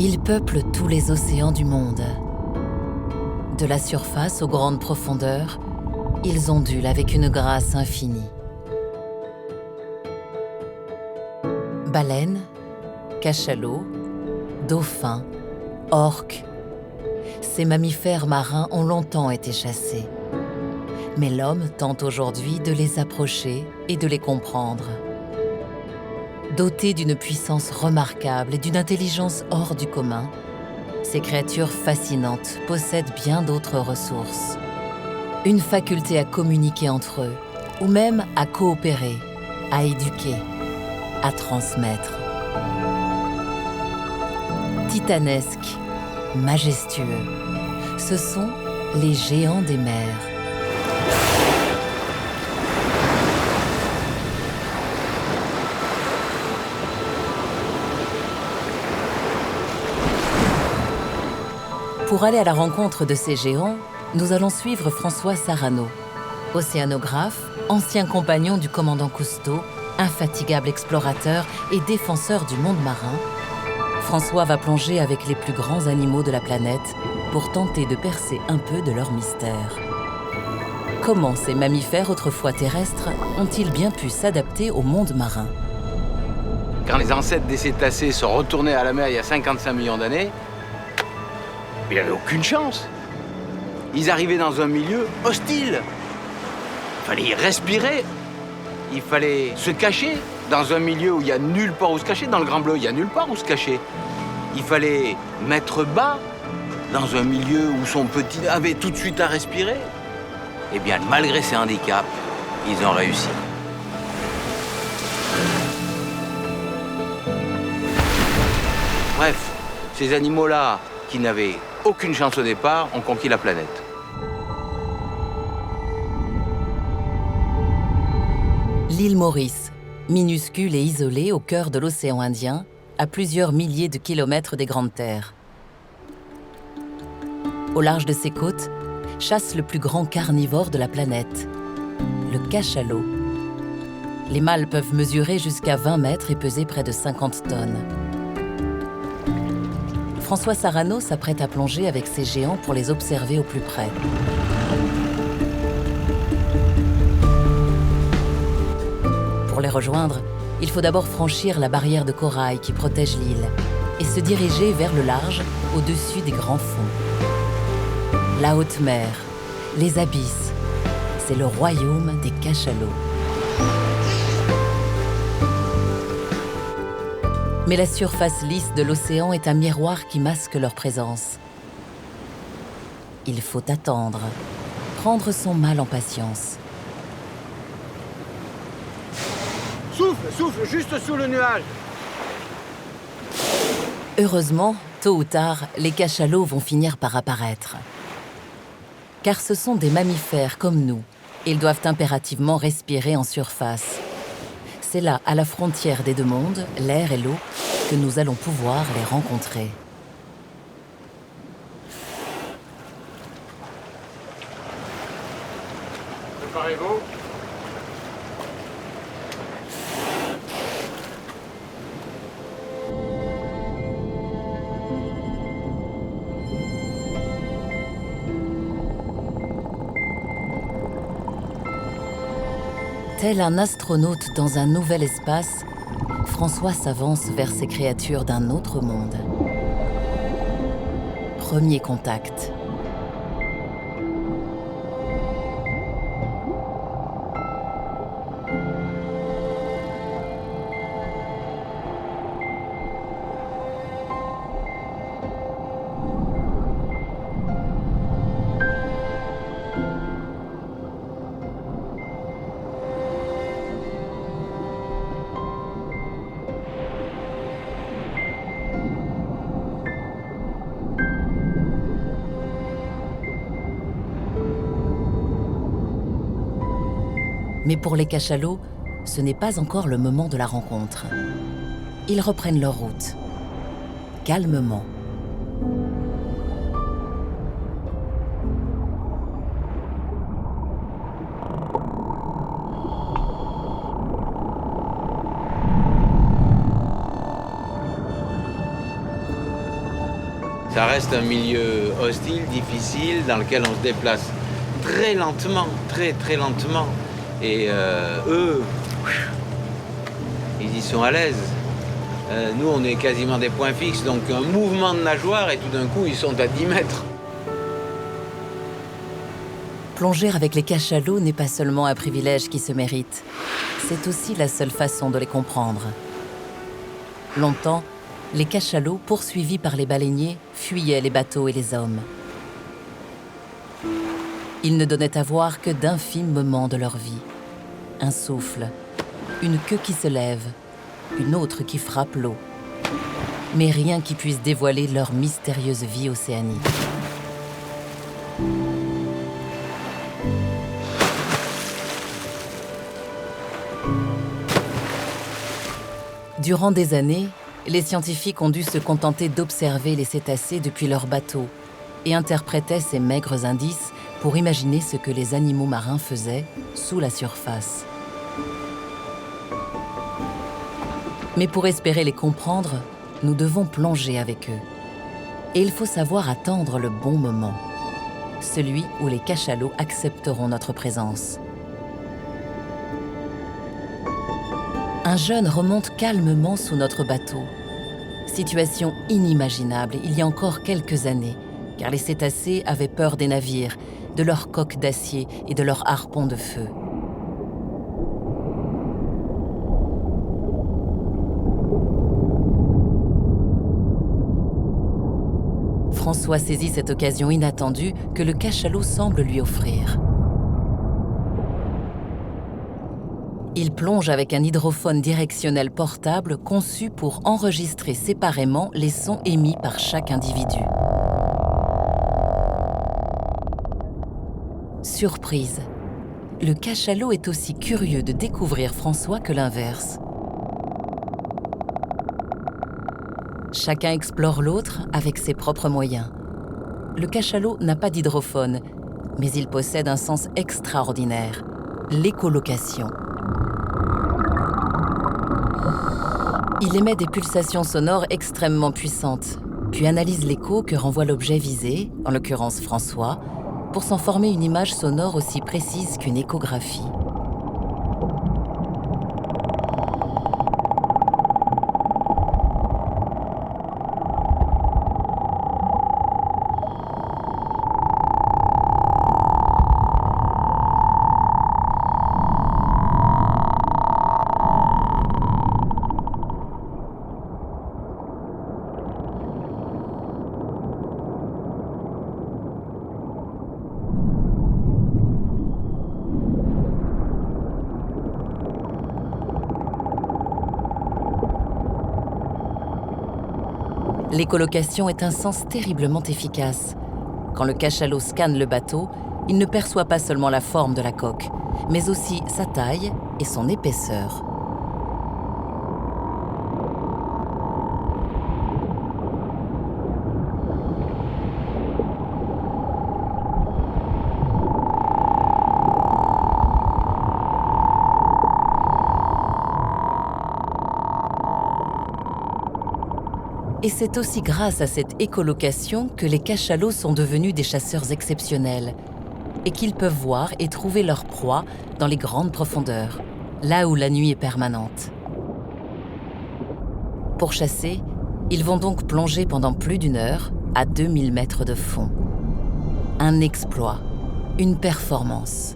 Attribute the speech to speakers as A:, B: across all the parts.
A: Ils peuplent tous les océans du monde. De la surface aux grandes profondeurs, ils ondulent avec une grâce infinie. Baleines, cachalots, dauphins, orques, ces mammifères marins ont longtemps été chassés. Mais l'homme tente aujourd'hui de les approcher et de les comprendre. Dotés d'une puissance remarquable et d'une intelligence hors du commun, ces créatures fascinantes possèdent bien d'autres ressources. Une faculté à communiquer entre eux, ou même à coopérer, à éduquer, à transmettre. Titanesques, majestueux, ce sont les géants des mers. Pour aller à la rencontre de ces géants, nous allons suivre François Sarano, océanographe, ancien compagnon du commandant Cousteau, infatigable explorateur et défenseur du monde marin. François va plonger avec les plus grands animaux de la planète pour tenter de percer un peu de leur mystère. Comment ces mammifères autrefois terrestres ont-ils bien pu s'adapter au monde marin?
B: Quand les ancêtres des cétacés sont retournés à la mer il y a 55 millions d'années, ils n'avaient aucune chance. Ils arrivaient dans un milieu hostile. Il fallait y respirer. Il fallait se cacher dans un milieu où il n'y a nulle part où se cacher. Dans le Grand Bleu, il n'y a nulle part où se cacher. Il fallait mettre bas dans un milieu où son petit avait tout de suite à respirer. Eh bien, malgré ces handicaps, ils ont réussi. Bref, ces animaux-là, qui n'avaient aucune chance au départ, ont conquis la planète.
A: L'île Maurice, minuscule et isolée au cœur de l'océan Indien, à plusieurs milliers de kilomètres des Grandes Terres. Au large de ses côtes, chasse le plus grand carnivore de la planète, le cachalot. Les mâles peuvent mesurer jusqu'à 20 mètres et peser près de 50 tonnes. François Sarano s'apprête à plonger avec ces géants pour les observer au plus près. Pour les rejoindre, il faut d'abord franchir la barrière de corail qui protège l'île et se diriger vers le large, au-dessus des grands fonds. La haute mer, les abysses, c'est le royaume des cachalots. Mais la surface lisse de l'océan est un miroir qui masque leur présence. Il faut attendre, prendre son mal en patience.
B: Souffle, souffle, juste sous le nuage.
A: Heureusement, tôt ou tard, les cachalots vont finir par apparaître. Car ce sont des mammifères comme nous. Ils doivent impérativement respirer en surface. C'est là, à la frontière des deux mondes, l'air et l'eau, que nous allons pouvoir les rencontrer.
B: Préparez-vous.
A: Tel un astronaute dans un nouvel espace, François s'avance vers ces créatures d'un autre monde. Premier contact. Mais pour les cachalots, ce n'est pas encore le moment de la rencontre. Ils reprennent leur route, calmement.
B: Ça reste un milieu hostile, difficile, dans lequel on se déplace très lentement, très très lentement. Et eux, ils y sont à l'aise. Nous, on est quasiment des points fixes, donc un mouvement de nageoire et tout d'un coup, ils sont à 10 mètres.
A: Plonger avec les cachalots n'est pas seulement un privilège qui se mérite, c'est aussi la seule façon de les comprendre. Longtemps, les cachalots, poursuivis par les baleiniers, fuyaient les bateaux et les hommes. Ils ne donnaient à voir que d'infimes moments de leur vie. Un souffle, une queue qui se lève, une autre qui frappe l'eau. Mais rien qui puisse dévoiler leur mystérieuse vie océanique. Durant des années, les scientifiques ont dû se contenter d'observer les cétacés depuis leur bateau et interprétaient ces maigres indices pour imaginer ce que les animaux marins faisaient sous la surface. Mais pour espérer les comprendre, nous devons plonger avec eux. Et il faut savoir attendre le bon moment, celui où les cachalots accepteront notre présence. Un jeune remonte calmement sous notre bateau. Situation inimaginable il y a encore quelques années, car les cétacés avaient peur des navires, de leurs coques d'acier et de leurs harpons de feu. François saisit cette occasion inattendue que le cachalot semble lui offrir. Il plonge avec un hydrophone directionnel portable conçu pour enregistrer séparément les sons émis par chaque individu. Surprise, le cachalot est aussi curieux de découvrir François que l'inverse. Chacun explore l'autre avec ses propres moyens. Le cachalot n'a pas d'hydrophone, mais il possède un sens extraordinaire, l'écholocation. Il émet des pulsations sonores extrêmement puissantes, puis analyse l'écho que renvoie l'objet visé, en l'occurrence François, pour s'en former une image sonore aussi précise qu'une échographie. L'écholocation est un sens terriblement efficace. Quand le cachalot scanne le bateau, il ne perçoit pas seulement la forme de la coque, mais aussi sa taille et son épaisseur. Et c'est aussi grâce à cette écholocation que les cachalots sont devenus des chasseurs exceptionnels et qu'ils peuvent voir et trouver leur proie dans les grandes profondeurs, là où la nuit est permanente. Pour chasser, ils vont donc plonger pendant plus d'1 heure à 2000 mètres de fond. Un exploit, une performance.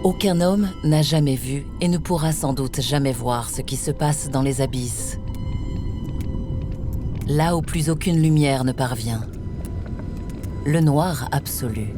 A: Aucun homme n'a jamais vu et ne pourra sans doute jamais voir ce qui se passe dans les abysses. Là où plus aucune lumière ne parvient. Le noir absolu.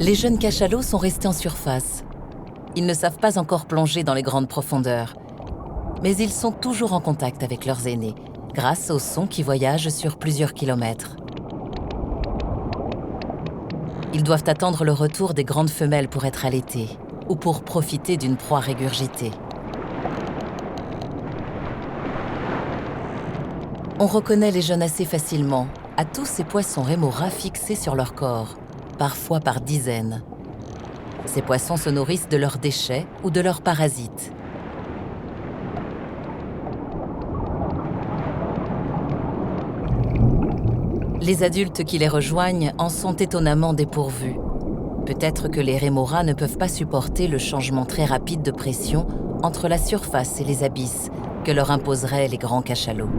A: Les jeunes cachalots sont restés en surface. Ils ne savent pas encore plonger dans les grandes profondeurs. Mais ils sont toujours en contact avec leurs aînés, grâce au son qui voyage sur plusieurs kilomètres. Ils doivent attendre le retour des grandes femelles pour être allaités ou pour profiter d'une proie régurgitée. On reconnaît les jeunes assez facilement à tous ces poissons rémora fixés sur leur corps, parfois par dizaines. Ces poissons se nourrissent de leurs déchets ou de leurs parasites. Les adultes qui les rejoignent en sont étonnamment dépourvus. Peut-être que les rémoras ne peuvent pas supporter le changement très rapide de pression entre la surface et les abysses que leur imposeraient les grands cachalots.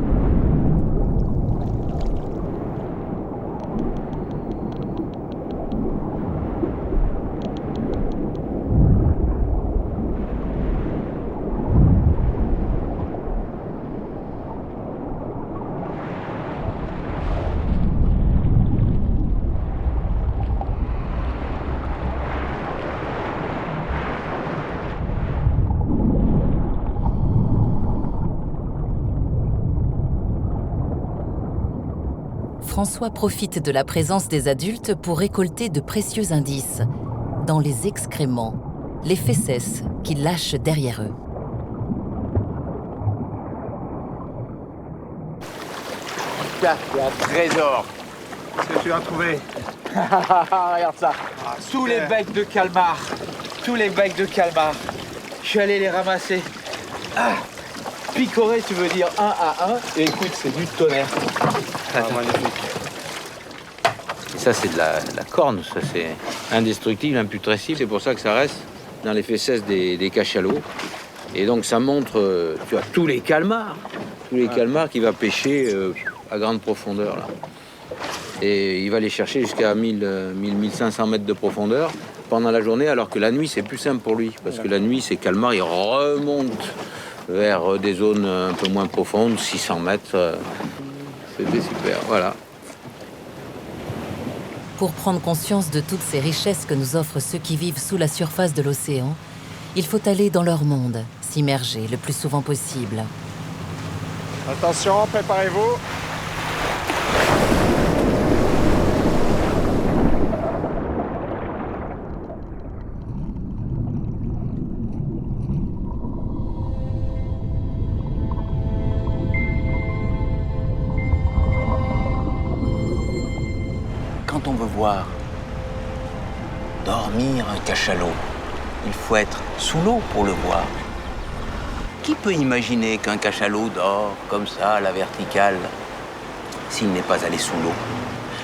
A: François profite de la présence des adultes pour récolter de précieux indices dans les excréments, les fesses qu'ils lâchent derrière eux.
B: Là, il y a un trésor.
C: Qu'est-ce que tu as trouvé?
B: Regarde ça.
C: Tous les becs de calmar. Tous les becs de calmar. Je suis allé les ramasser. Picoré, tu veux dire 1 à 1. Et écoute, c'est du tonnerre.
B: Magnifique. Et ça, c'est de la corne. Ça, c'est indestructible, imputrescible. C'est pour ça que ça reste dans les fesses des cachalots. Et donc, ça montre, tu vois, tous les calmars. Tous les calmars qu'il va pêcher à grande profondeur, là. Et il va les chercher jusqu'à 1500 mètres de profondeur pendant la journée, alors que la nuit, c'est plus simple pour lui. Parce que la nuit, ces calmars, ils remontent vers des zones un peu moins profondes, 600 mètres. C'était super, voilà.
A: Pour prendre conscience de toutes ces richesses que nous offrent ceux qui vivent sous la surface de l'océan, il faut aller dans leur monde, s'immerger le plus souvent possible.
C: Attention, préparez-vous.
B: Quand on veut voir dormir un cachalot, il faut être sous l'eau pour le voir. Qui peut imaginer qu'un cachalot dort comme ça à la verticale s'il n'est pas allé sous l'eau?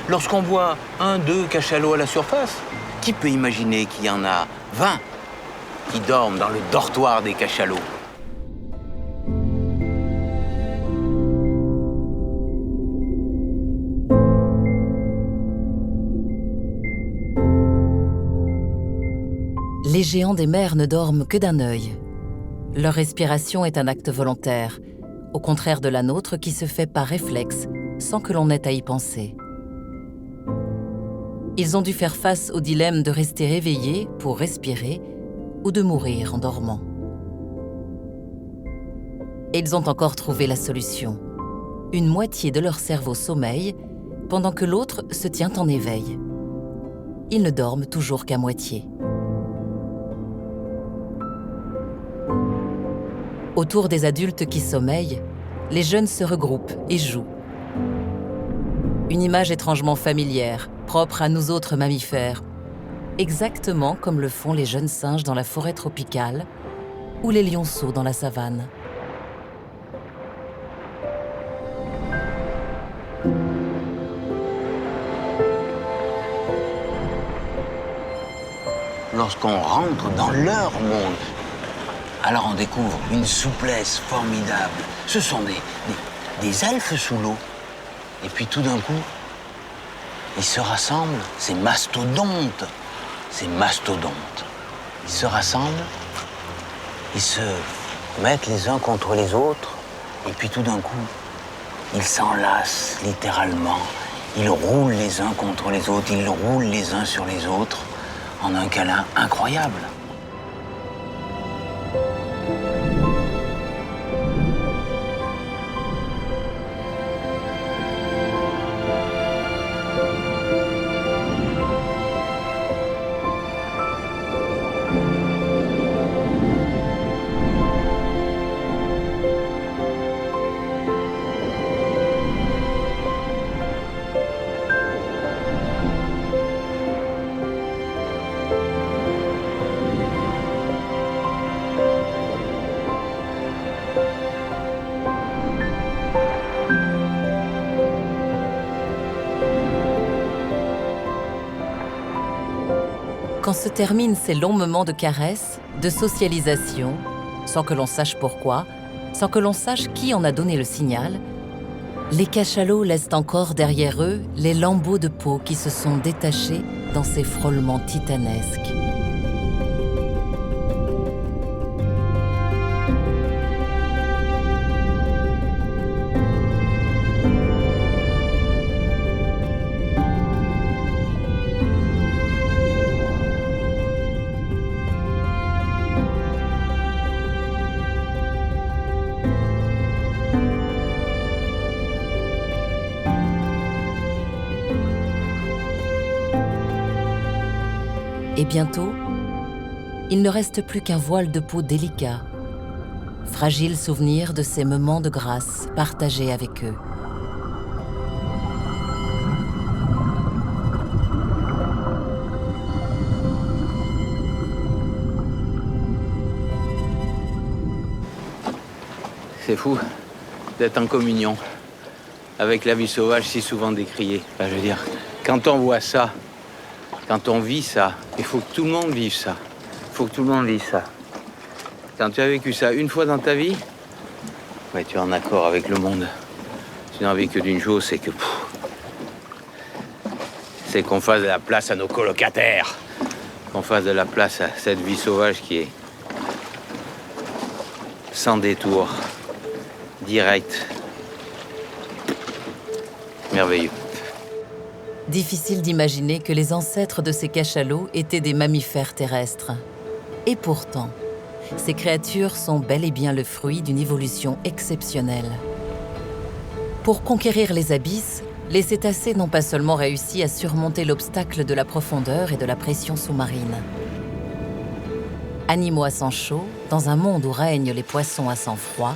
B: Lorsqu'on voit 1, 2 cachalots à la surface, qui peut imaginer qu'il y en a 20 qui dorment dans le dortoir des cachalots?
A: Les géants des mers ne dorment que d'un œil. Leur respiration est un acte volontaire, au contraire de la nôtre qui se fait par réflexe, sans que l'on ait à y penser. Ils ont dû faire face au dilemme de rester éveillés pour respirer ou de mourir en dormant. Et ils ont encore trouvé la solution. Une moitié de leur cerveau sommeille, pendant que l'autre se tient en éveil. Ils ne dorment toujours qu'à moitié. Autour des adultes qui sommeillent, les jeunes se regroupent et jouent. Une image étrangement familière, propre à nous autres mammifères, exactement comme le font les jeunes singes dans la forêt tropicale ou les lionceaux dans la savane.
B: Lorsqu'on rentre dans leur monde, alors on découvre une souplesse formidable. Ce sont des elfes sous l'eau. Et puis tout d'un coup, ils se rassemblent, ces mastodontes. Ils se rassemblent, ils se mettent les uns contre les autres. Et puis tout d'un coup, ils s'enlacent littéralement. Ils roulent les uns contre les autres, ils roulent les uns sur les autres. en un câlin incroyable.
A: Quand se terminent ces longs moments de caresses, de socialisation, sans que l'on sache pourquoi, sans que l'on sache qui en a donné le signal, les cachalots laissent encore derrière eux les lambeaux de peau qui se sont détachés dans ces frôlements titanesques. Et bientôt, il ne reste plus qu'un voile de peau délicat, fragile souvenir de ces moments de grâce partagés avec eux.
B: C'est fou d'être en communion avec la vie sauvage si souvent décriée. Enfin, je veux dire, quand on voit ça, quand on vit ça, il faut que tout le monde vive ça. Il faut que tout le monde vive ça. Quand tu as vécu ça une fois dans ta vie, ouais, tu es en accord avec le monde. Tu n'as envie que d'une chose, c'est que... c'est qu'on fasse de la place à nos colocataires. Qu'on fasse de la place à cette vie sauvage qui est sans détour, direct, merveilleux.
A: Difficile d'imaginer que les ancêtres de ces cachalots étaient des mammifères terrestres. Et pourtant, ces créatures sont bel et bien le fruit d'une évolution exceptionnelle. Pour conquérir les abysses, les cétacés n'ont pas seulement réussi à surmonter l'obstacle de la profondeur et de la pression sous-marine. Animaux à sang chaud, dans un monde où règnent les poissons à sang froid,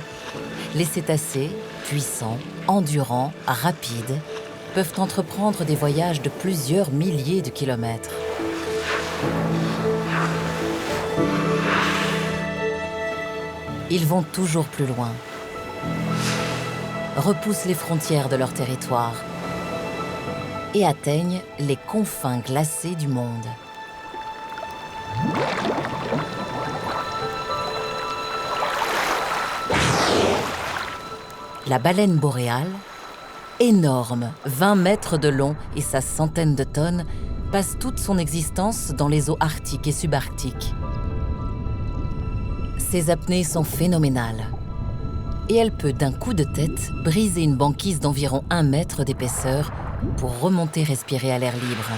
A: les cétacés, puissants, endurants, rapides, peuvent entreprendre des voyages de plusieurs milliers de kilomètres. Ils vont toujours plus loin, repoussent les frontières de leur territoire et atteignent les confins glacés du monde. La baleine boréale, énorme, 20 mètres de long et sa centaine de tonnes, passe toute son existence dans les eaux arctiques et subarctiques. Ses apnées sont phénoménales et elle peut d'un coup de tête briser une banquise d'environ 1 mètre d'épaisseur pour remonter respirer à l'air libre.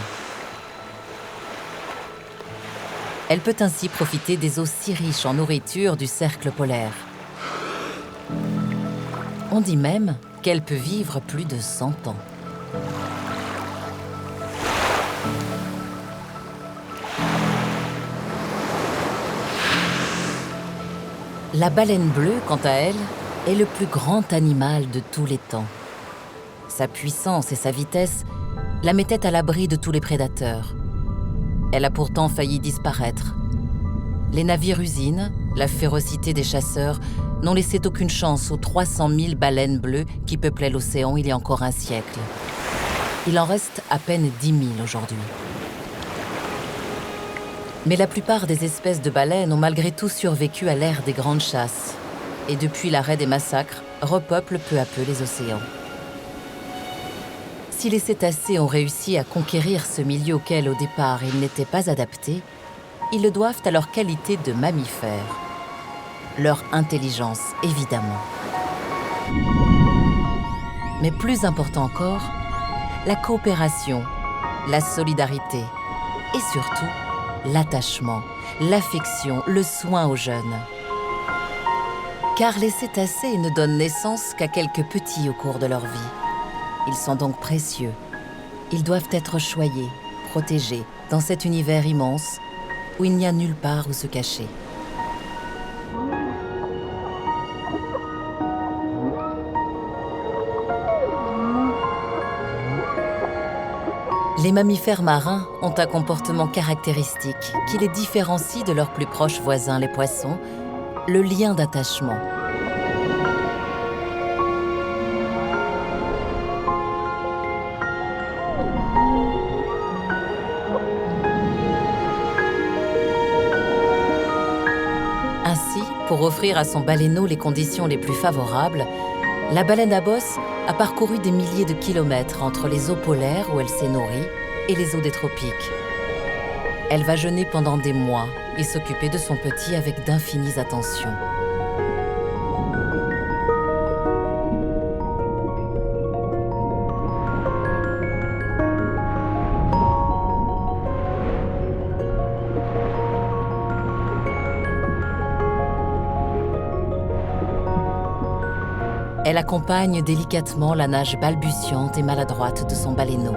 A: Elle peut ainsi profiter des eaux si riches en nourriture du cercle polaire. On dit même qu'elle peut vivre plus de 100 ans. La baleine bleue, quant à elle, est le plus grand animal de tous les temps. Sa puissance et sa vitesse la mettaient à l'abri de tous les prédateurs. Elle a pourtant failli disparaître. Les navires-usines, la férocité des chasseurs, n'ont laissé aucune chance aux 300 000 baleines bleues qui peuplaient l'océan il y a encore un siècle. Il en reste à peine 10 000 aujourd'hui. Mais la plupart des espèces de baleines ont malgré tout survécu à l'ère des grandes chasses et depuis l'arrêt des massacres, repeuplent peu à peu les océans. Si les cétacés ont réussi à conquérir ce milieu auquel au départ ils n'étaient pas adaptés, ils le doivent à leur qualité de mammifères. Leur intelligence, évidemment. Mais plus important encore, la coopération, la solidarité et surtout l'attachement, l'affection, le soin aux jeunes. Car les cétacés ne donnent naissance qu'à quelques petits au cours de leur vie. Ils sont donc précieux. Ils doivent être choyés, protégés, dans cet univers immense où il n'y a nulle part où se cacher. Les mammifères marins ont un comportement caractéristique qui les différencie de leurs plus proches voisins, les poissons, le lien d'attachement. Ainsi, pour offrir à son baleineau les conditions les plus favorables, la baleine à bosse a parcouru des milliers de kilomètres entre les eaux polaires où elle s'est nourrie et les eaux des tropiques. Elle va jeûner pendant des mois et s'occuper de son petit avec d'infinies attentions. Elle accompagne délicatement la nage balbutiante et maladroite de son baleineau.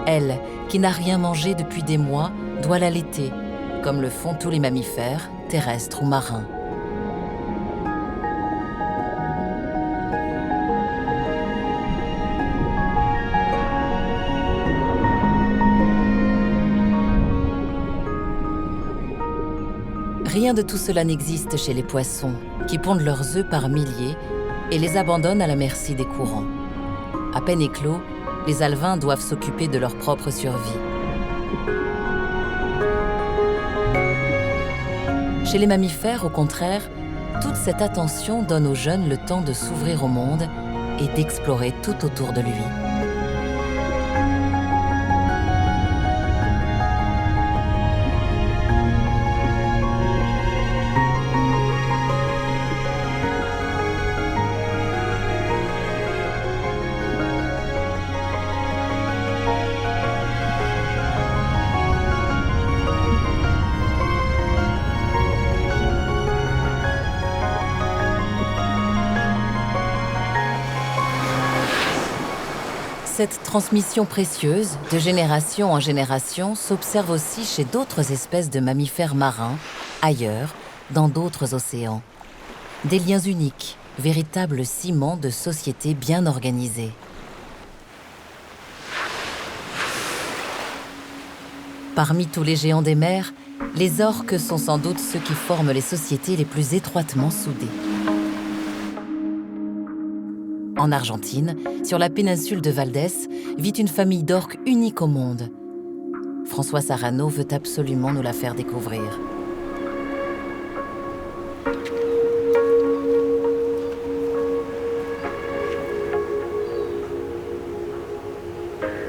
A: Elle, qui n'a rien mangé depuis des mois, doit l'allaiter, comme le font tous les mammifères, terrestres ou marins. Rien de tout cela n'existe chez les poissons, qui pondent leurs œufs par milliers et les abandonnent à la merci des courants. À peine éclos, les alevins doivent s'occuper de leur propre survie. Chez les mammifères, au contraire, toute cette attention donne aux jeunes le temps de s'ouvrir au monde et d'explorer tout autour de lui. Cette transmission précieuse, de génération en génération, s'observe aussi chez d'autres espèces de mammifères marins, ailleurs, dans d'autres océans. Des liens uniques, véritables ciments de sociétés bien organisées. Parmi tous les géants des mers, les orques sont sans doute ceux qui forment les sociétés les plus étroitement soudées. En Argentine, sur la péninsule de Valdés, vit une famille d'orques unique au monde. François Sarano veut absolument nous la faire découvrir.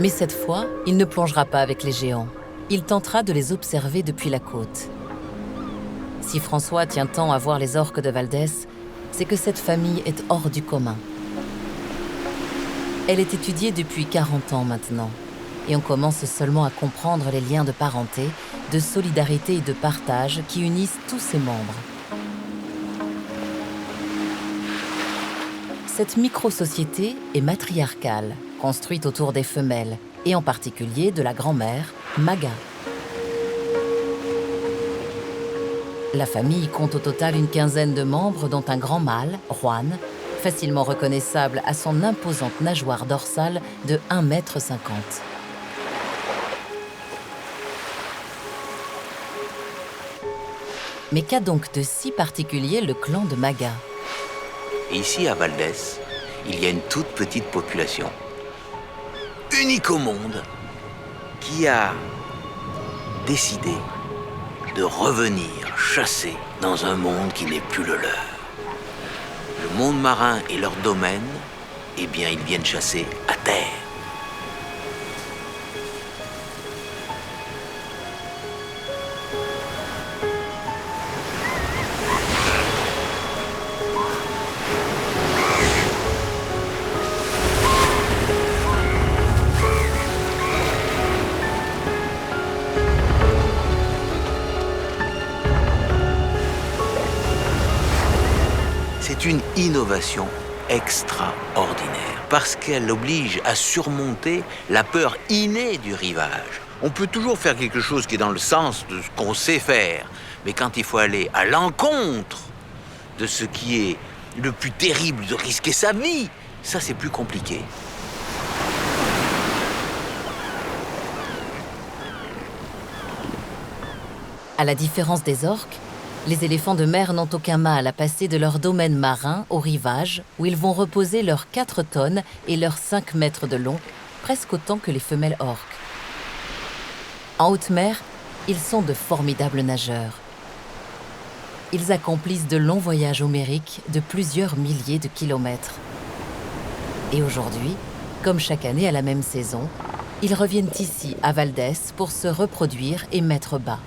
A: Mais cette fois, il ne plongera pas avec les géants. Il tentera de les observer depuis la côte. Si François tient tant à voir les orques de Valdés, c'est que cette famille est hors du commun. Elle est étudiée depuis 40 ans maintenant, et on commence seulement à comprendre les liens de parenté, de solidarité et de partage qui unissent tous ses membres. Cette micro-société est matriarcale, construite autour des femelles, et en particulier de la grand-mère, Maga. La famille compte au total une quinzaine de membres, dont un grand mâle, Juan, facilement reconnaissable à son imposante nageoire dorsale de 1,50 m. Mais qu'a donc de si particulier le clan de Maga?
D: Ici, à Valdés, il y a une toute petite population. Unique au monde. qui a décidé de revenir chasser dans un monde qui n'est plus le leur. Le monde marin et leur domaine, eh bien, ils viennent chasser à terre. C'est une innovation extraordinaire parce qu'elle oblige à surmonter la peur innée du rivage. On peut toujours faire quelque chose qui est dans le sens de ce qu'on sait faire, mais quand il faut aller à l'encontre de ce qui est le plus terrible, de risquer sa vie, ça c'est plus compliqué.
A: À la différence des orques, les éléphants de mer n'ont aucun mal à passer de leur domaine marin au rivage, où ils vont reposer leurs 4 tonnes et leurs 5 mètres de long, presque autant que les femelles orques. En haute mer, ils sont de formidables nageurs. Ils accomplissent de longs voyages homériques de plusieurs milliers de kilomètres. Et aujourd'hui, comme chaque année à la même saison, ils reviennent ici à Valdès pour se reproduire et mettre bas.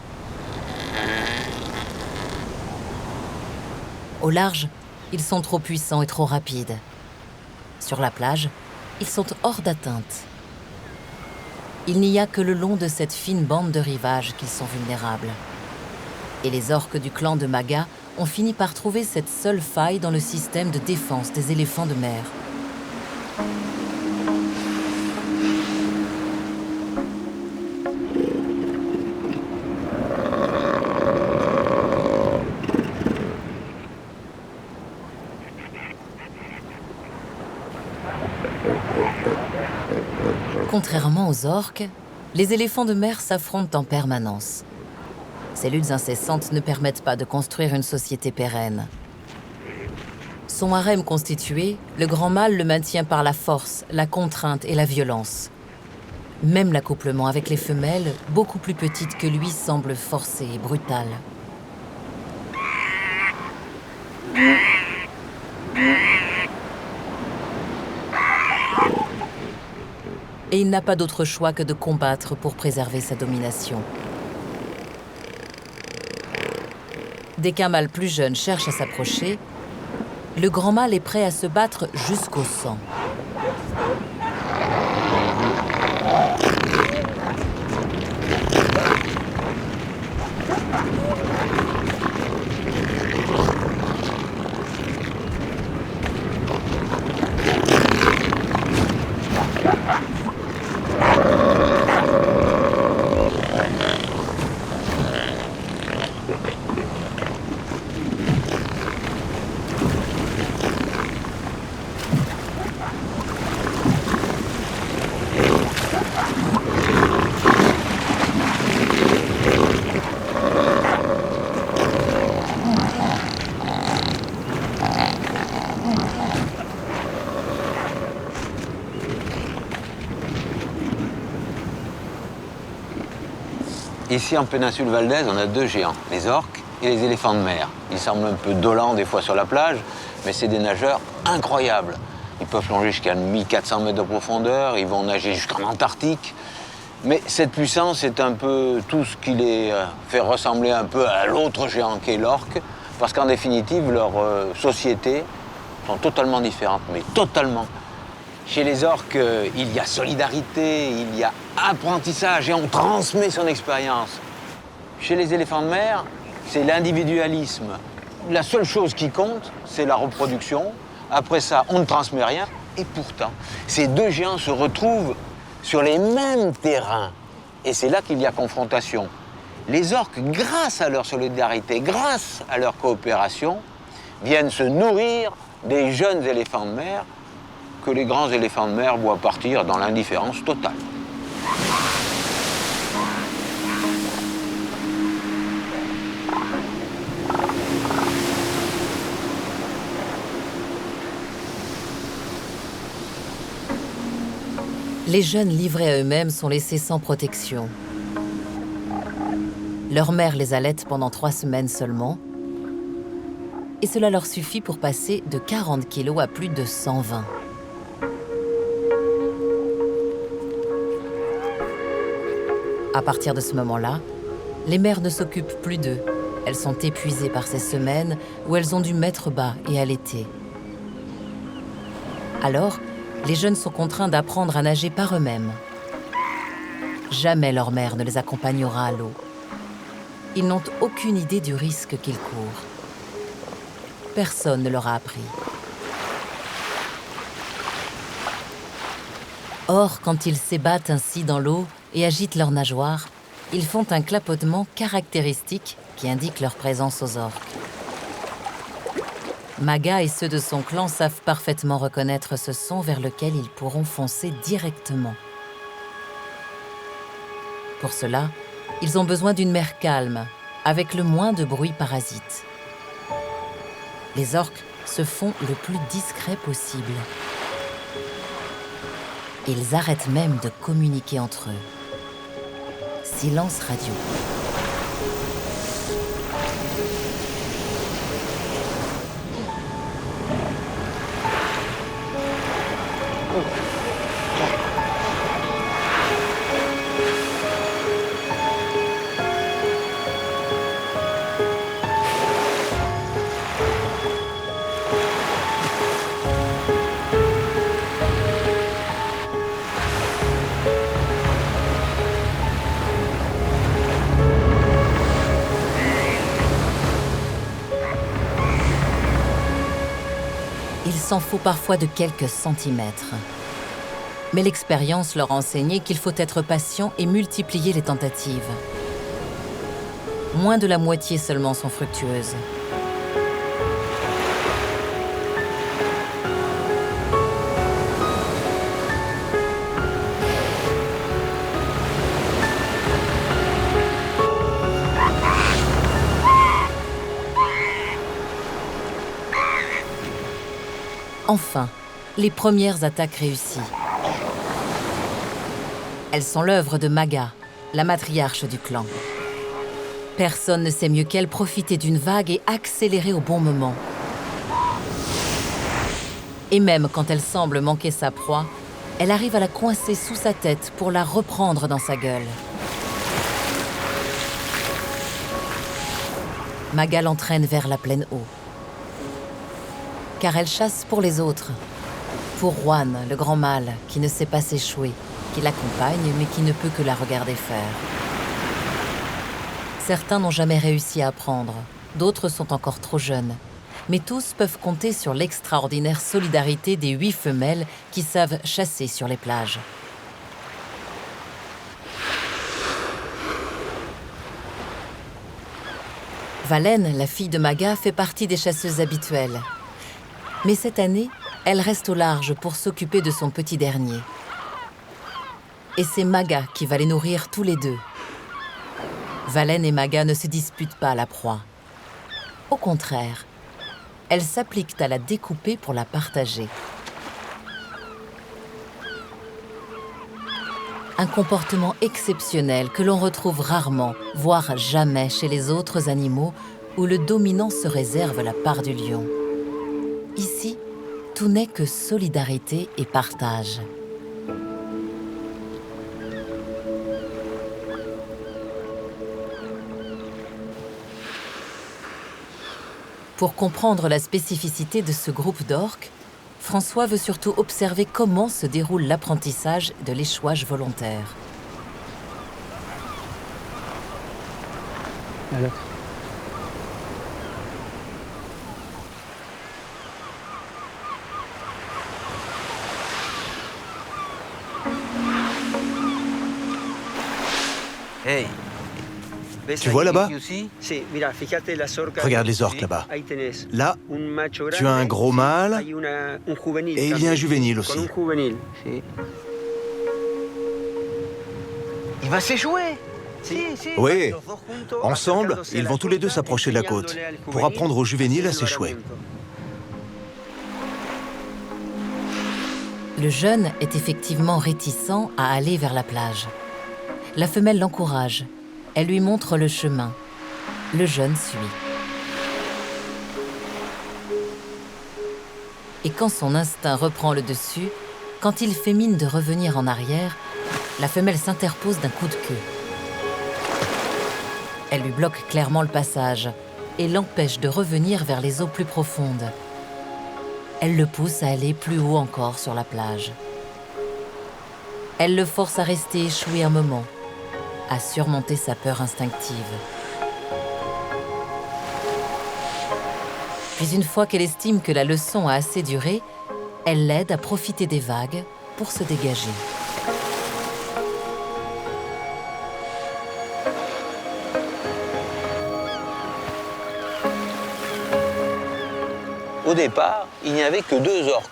A: Au large, ils sont trop puissants et trop rapides. Sur la plage, ils sont hors d'atteinte. Il n'y a que le long de cette fine bande de rivage qu'ils sont vulnérables. Et les orques du clan de Maga ont fini par trouver cette seule faille dans le système de défense des éléphants de mer. Contrairement aux orques, les éléphants de mer s'affrontent en permanence. Ces luttes incessantes ne permettent pas de construire une société pérenne. Son harem constitué, le grand mâle le maintient par la force, la contrainte et la violence. Même l'accouplement avec les femelles, beaucoup plus petites que lui, semble forcé et brutal. Et il n'a pas d'autre choix que de combattre pour préserver sa domination. Dès qu'un mâle plus jeune cherche à s'approcher, le grand mâle est prêt à se battre jusqu'au sang.
E: Ici, en péninsule Valdez, on a 2 géants, les orques et les éléphants de mer. Ils semblent un peu dolents des fois sur la plage, mais c'est des nageurs incroyables. Ils peuvent plonger jusqu'à 1400 mètres de profondeur, ils vont nager jusqu'en Antarctique. Mais cette puissance est un peu tout ce qui les fait ressembler un peu à l'autre géant qu'est l'orque, parce qu'en définitive, leurs sociétés sont totalement différentes, mais totalement. Chez les orques, il y a solidarité, il y a apprentissage et on transmet son expérience. Chez les éléphants de mer, c'est l'individualisme. La seule chose qui compte, c'est la reproduction. Après ça, on ne transmet rien. Et pourtant, ces 2 géants se retrouvent sur les mêmes terrains. Et c'est là qu'il y a confrontation. Les orques, grâce à leur solidarité, grâce à leur coopération, viennent se nourrir des jeunes éléphants de mer que les grands éléphants de mer voient partir dans l'indifférence totale.
A: les jeunes livrés à eux-mêmes sont laissés sans protection. Leur mère les allaite pendant 3 semaines seulement, et cela leur suffit pour passer de 40 kilos à plus de 120. À partir de ce moment-là, les mères ne s'occupent plus d'eux. Elles sont épuisées par ces semaines où elles ont dû mettre bas et allaiter. Alors, les jeunes sont contraints d'apprendre à nager par eux-mêmes. Jamais leur mère ne les accompagnera à l'eau. Ils n'ont aucune idée du risque qu'ils courent. Personne ne leur a appris. Or, quand ils s'ébattent ainsi dans l'eau et agitent leurs nageoires, ils font un clapotement caractéristique qui indique leur présence aux orques. Maga et ceux de son clan savent parfaitement reconnaître ce son vers lequel ils pourront foncer directement. Pour cela, ils ont besoin d'une mer calme, avec le moins de bruit parasite. Les orques se font le plus discret possible. Ils arrêtent même de communiquer entre eux. Silence radio. Il s'en faut parfois de quelques centimètres. Mais l'expérience leur a enseigné qu'il faut être patient et multiplier les tentatives. Moins de la moitié seulement sont fructueuses. Enfin, les premières attaques réussies. Elles sont l'œuvre de Maga, la matriarche du clan. Personne ne sait mieux qu'elle profiter d'une vague et accélérer au bon moment. Et même quand elle semble manquer sa proie, elle arrive à la coincer sous sa tête pour la reprendre dans sa gueule. Maga l'entraîne vers la pleine eau. Car elle chasse pour les autres. Pour Juan, le grand mâle, qui ne sait pas s'échouer, qui l'accompagne, mais qui ne peut que la regarder faire. Certains n'ont jamais réussi à apprendre, d'autres sont encore trop jeunes. Mais tous peuvent compter sur l'extraordinaire solidarité des 8 femelles qui savent chasser sur les plages. Valène, la fille de Maga, fait partie des chasseuses habituelles. Mais cette année, elle reste au large pour s'occuper de son petit dernier. Et c'est Maga qui va les nourrir tous les deux. Valène et Maga ne se disputent pas la proie. Au contraire, elles s'appliquent à la découper pour la partager. Un comportement exceptionnel que l'on retrouve rarement, voire jamais chez les autres animaux où le dominant se réserve la part du lion. Ici, tout n'est que solidarité et partage. Pour comprendre la spécificité de ce groupe d'orques, François veut surtout observer comment se déroule l'apprentissage de l'échouage volontaire.
F: Alors.
D: Hey,
G: Tu vois là-bas? Regarde les orques là-bas. Là, tu as un gros mâle et il y a un juvénile aussi.
D: il va s'échouer.
G: Oui, ensemble, ils vont tous les deux s'approcher de la côte pour apprendre au juvénile à s'échouer.
A: Le jeune est effectivement réticent à aller vers la plage. La femelle l'encourage. Elle lui montre le chemin. Le jeune suit. Et quand son instinct reprend le dessus, quand il fait mine de revenir en arrière, la femelle s'interpose d'un coup de queue. Elle lui bloque clairement le passage et l'empêche de revenir vers les eaux plus profondes. Elle le pousse à aller plus haut encore sur la plage. Elle le force à rester échoué un moment, à surmonter sa peur instinctive. Puis une fois qu'elle estime que la leçon a assez duré, elle l'aide à profiter des vagues pour se dégager.
E: Au départ, il n'y avait que 2 orques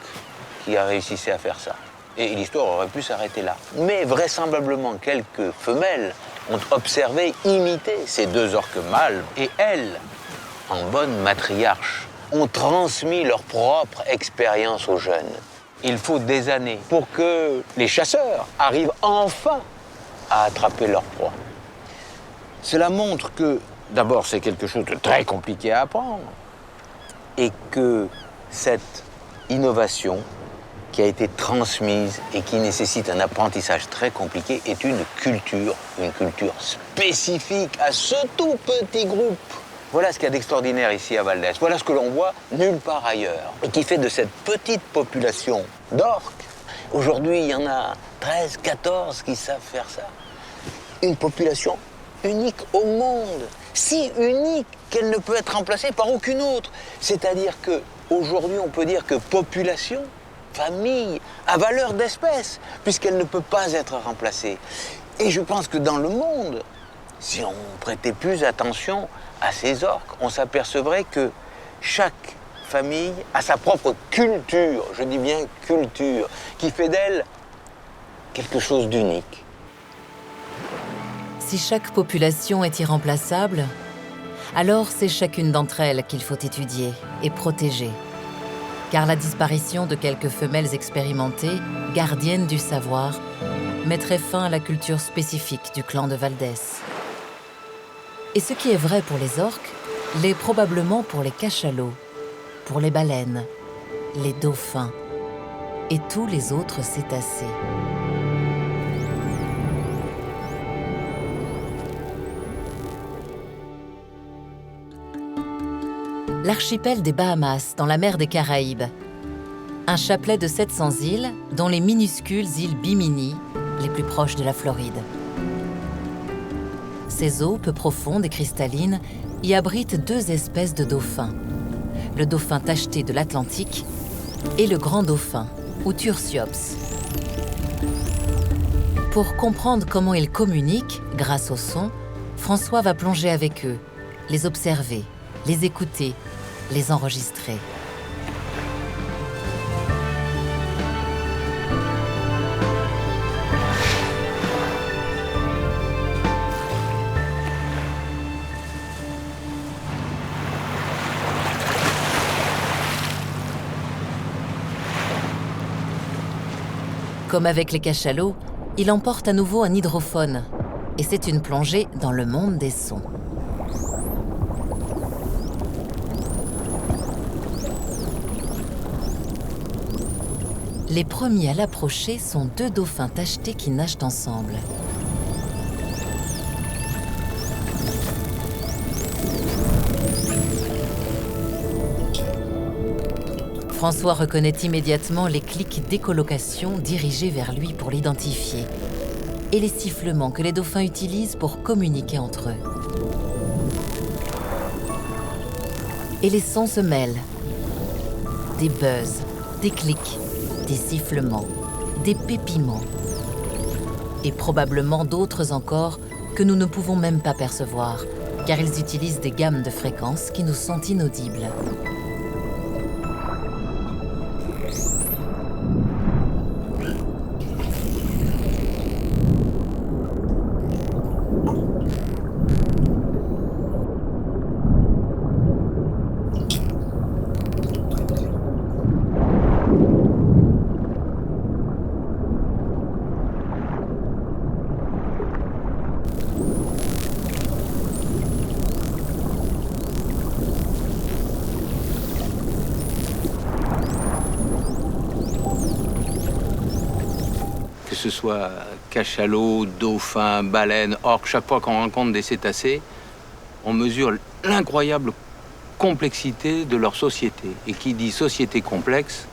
E: qui réussissaient à faire ça. Et l'histoire aurait pu s'arrêter là. Mais vraisemblablement, quelques femelles ont observé, imité ces 2 orques mâles. Et elles, en bonnes matriarches, ont transmis leur propre expérience aux jeunes. Il faut des années pour que les chasseurs arrivent enfin à attraper leur proie. Cela montre que, d'abord, c'est quelque chose de très compliqué à apprendre, et que cette innovation qui a été transmise et qui nécessite un apprentissage très compliqué est une culture spécifique à ce tout petit groupe. Voilà ce qu'il y a d'extraordinaire ici à Valdès. Voilà ce que l'on voit nulle part ailleurs. Et qui fait de cette petite population d'orques, aujourd'hui il y en a 13, 14 qui savent faire ça, une population unique au monde, si unique qu'elle ne peut être remplacée par aucune autre. C'est-à-dire qu'aujourd'hui, on peut dire que population, famille, a valeur d'espèce, puisqu'elle ne peut pas être remplacée. Et je pense que dans le monde, si on prêtait plus attention à ces orques, on s'apercevrait que chaque famille a sa propre culture, je dis bien culture, qui fait d'elle quelque chose d'unique.
A: Si chaque population est irremplaçable, alors c'est chacune d'entre elles qu'il faut étudier et protéger. Car la disparition de quelques femelles expérimentées, gardiennes du savoir, mettrait fin à la culture spécifique du clan de Valdès. Et ce qui est vrai pour les orques, l'est probablement pour les cachalots, pour les baleines, les dauphins et tous les autres cétacés. L'archipel des Bahamas, dans la mer des Caraïbes. Un chapelet de 700 îles, dont les minuscules îles Bimini, les plus proches de la Floride. Ces eaux, peu profondes et cristallines, y abritent 2 espèces de dauphins. Le dauphin tacheté de l'Atlantique et le grand dauphin, ou Tursiops. Pour comprendre comment ils communiquent, grâce au son, François va plonger avec eux, les observer, les écouter, les enregistrer. Comme avec les cachalots, il emporte à nouveau un hydrophone, et c'est une plongée dans le monde des sons. Les premiers à l'approcher sont 2 dauphins tachetés qui nagent ensemble. François reconnaît immédiatement les clics d'écholocation dirigés vers lui pour l'identifier et les sifflements que les dauphins utilisent pour communiquer entre eux. Et les sons se mêlent. Des buzz, des clics, des sifflements, des pépiments et probablement d'autres encore que nous ne pouvons même pas percevoir, car ils utilisent des gammes de fréquences qui nous sont inaudibles.
B: ce soit cachalot, dauphin, baleine, orque, chaque fois qu'on rencontre des cétacés, on mesure l'incroyable complexité de leur société. Et qui dit société complexe,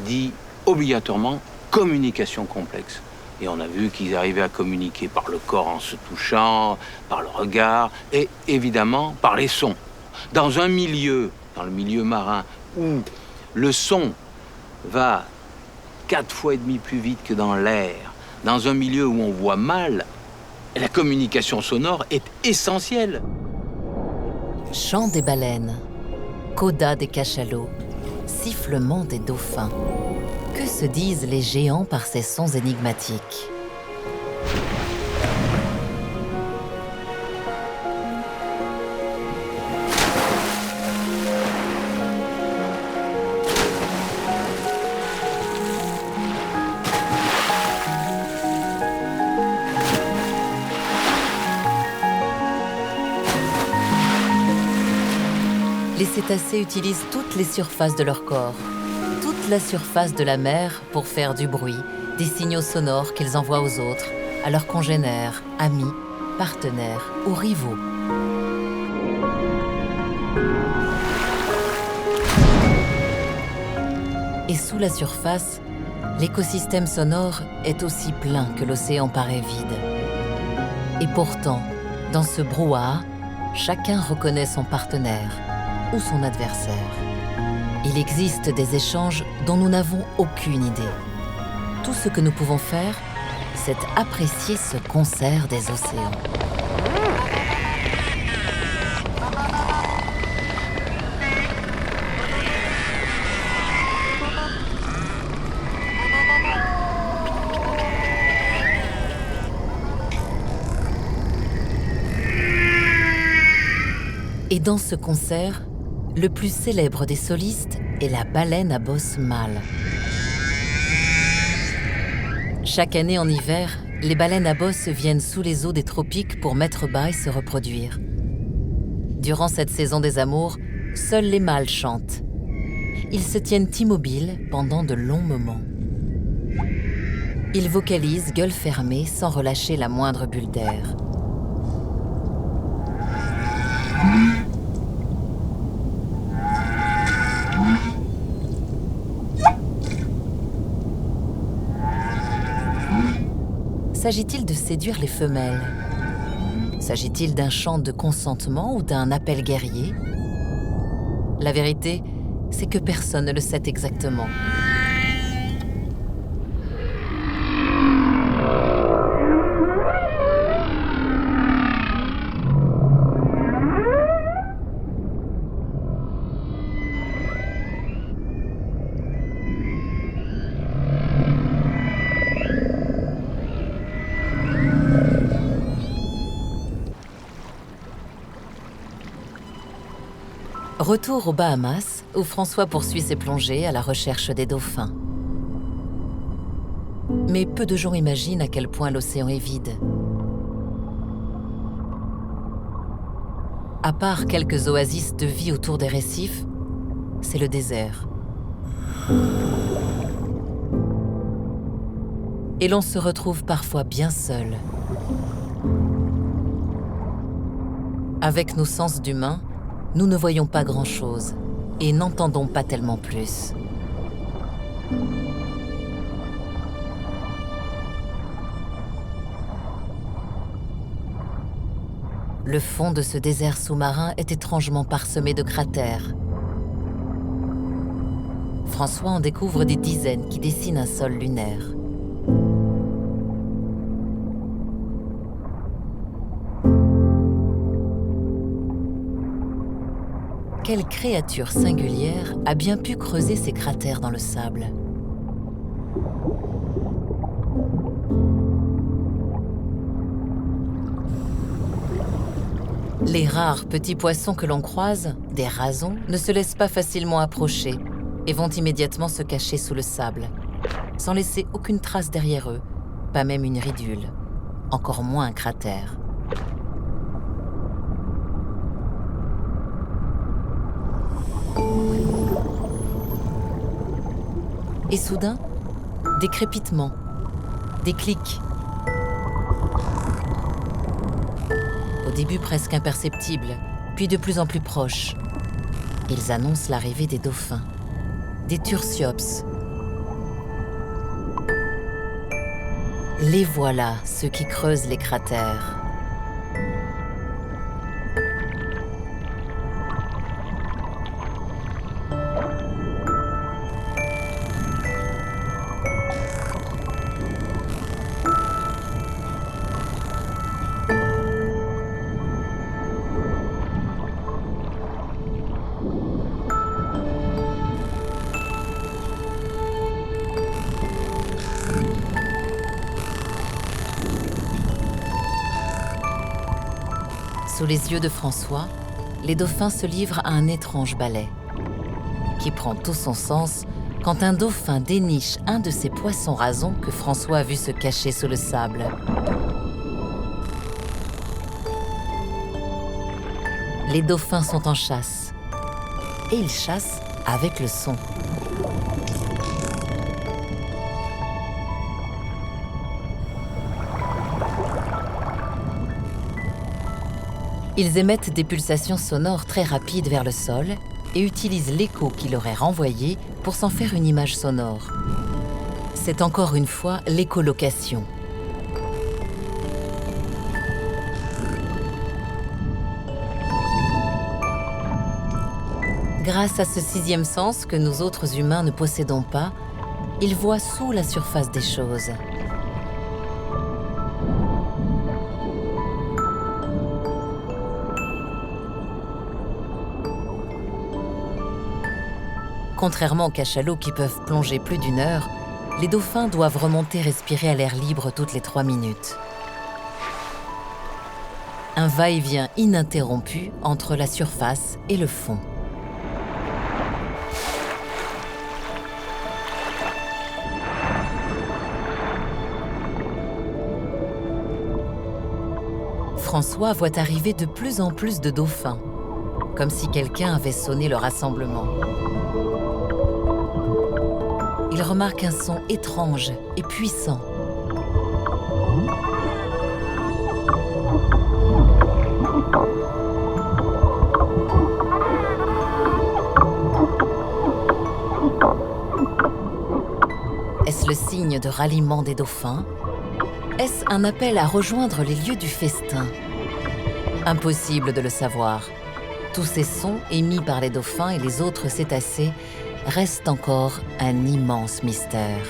B: dit obligatoirement communication complexe. Et on a vu qu'ils arrivaient à communiquer par le corps en se touchant, par le regard et évidemment par les sons. Dans un milieu, dans le milieu marin, où le son va 4 fois et demi plus vite que dans l'air, dans un milieu où on voit mal, la communication sonore est essentielle.
A: Chant des baleines, coda des cachalots, sifflement des dauphins. Que se disent les géants par ces sons énigmatiques? Les cétacés utilisent toutes les surfaces de leur corps, toute la surface de la mer pour faire du bruit, des signaux sonores qu'ils envoient aux autres, à leurs congénères, amis, partenaires ou rivaux. Et sous la surface, l'écosystème sonore est aussi plein que l'océan paraît vide. Et pourtant, dans ce brouhaha, chacun reconnaît son partenaire ou son adversaire. Il existe des échanges dont nous n'avons aucune idée. Tout ce que nous pouvons faire, c'est apprécier ce concert des océans. Et dans ce concert, le plus célèbre des solistes est la baleine à bosse mâle. Chaque année en hiver, les baleines à bosse viennent sous les eaux des tropiques pour mettre bas et se reproduire. Durant cette saison des amours, seuls les mâles chantent. Ils se tiennent immobiles pendant de longs moments. Ils vocalisent gueule fermée sans relâcher la moindre bulle d'air. S'agit-il de séduire les femelles? S'agit-il d'un chant de consentement ou d'un appel guerrier? La vérité, c'est que personne ne le sait exactement. Retour aux Bahamas, où François poursuit ses plongées à la recherche des dauphins. Mais peu de gens imaginent à quel point l'océan est vide. À part quelques oasis de vie autour des récifs, c'est le désert. Et l'on se retrouve parfois bien seul. Avec nos sens d'humains, nous ne voyons pas grand-chose et n'entendons pas tellement plus. Le fond de ce désert sous-marin est étrangement parsemé de cratères. François en découvre des dizaines qui dessinent un sol lunaire. Quelle créature singulière a bien pu creuser ces cratères dans le sable? Les rares petits poissons que l'on croise, des rasons, ne se laissent pas facilement approcher et vont immédiatement se cacher sous le sable, sans laisser aucune trace derrière eux, pas même une ridule, encore moins un cratère. Et soudain, des crépitements, Des clics. Au début presque imperceptibles, puis de plus en plus proches. Ils annoncent l'arrivée des dauphins, des Tursiops. Les voilà, ceux qui creusent les cratères. Sous les yeux de François, les dauphins se livrent à un étrange ballet, qui prend tout son sens quand un dauphin déniche un de ces poissons rasons que François a vu se cacher sous le sable. Les dauphins sont en chasse, et ils chassent avec le son. Ils émettent des pulsations sonores très rapides vers le sol et utilisent l'écho qui leur est renvoyé pour s'en faire une image sonore. C'est encore une fois l'écholocation. Grâce à ce sixième sens que nous autres humains ne possédons pas, ils voient sous la surface des choses. Contrairement aux cachalots qui peuvent plonger plus d'1 heure, les dauphins doivent remonter respirer à l'air libre toutes les 3 minutes. Un va-et-vient ininterrompu entre la surface et le fond. François voit arriver de plus en plus de dauphins, comme si quelqu'un avait sonné le rassemblement. Il remarque un son étrange et puissant. Est-ce le signe de ralliement des dauphins? Est-ce un appel à rejoindre les lieux du festin? Impossible de le savoir. Tous ces sons émis par les dauphins et les autres cétacés reste encore un immense mystère.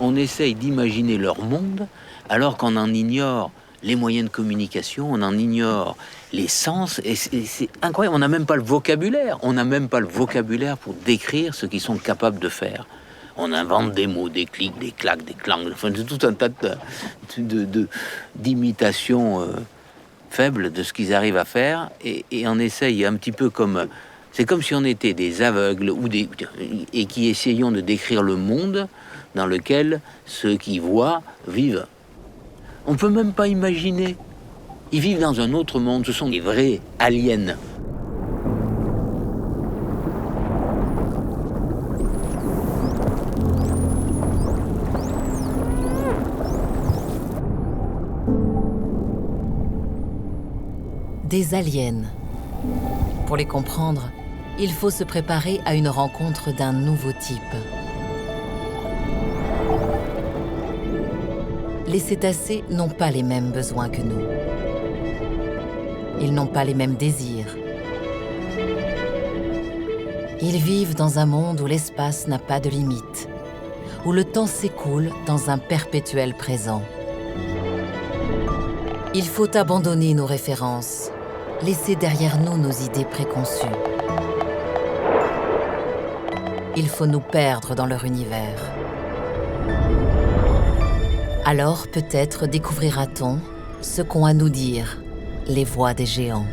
D: On essaye d'imaginer leur monde alors qu'on en ignore les moyens de communication, on en ignore les sens, et c'est incroyable, on n'a même pas le vocabulaire, pour décrire ce qu'ils sont capables de faire. On invente des mots, des clics, des claques, des clangs, enfin, tout un tas d'imitations faibles de ce qu'ils arrivent à faire, et on essaye un petit peu comme... C'est comme si on était des aveugles et qui essayons de décrire le monde dans lequel ceux qui voient vivent. On peut même pas imaginer. Ils vivent dans un autre monde, ce sont des vrais aliens.
A: Des aliens. Pour les comprendre, il faut se préparer à une rencontre d'un nouveau type. Les cétacés n'ont pas les mêmes besoins que nous. Ils n'ont pas les mêmes désirs. Ils vivent dans un monde où l'espace n'a pas de limite, où le temps s'écoule dans un perpétuel présent. Il faut abandonner nos références, laisser derrière nous nos idées préconçues. Il faut nous perdre dans leur univers. Alors peut-être découvrira-t-on ce qu'ont à nous dire les voix des géants.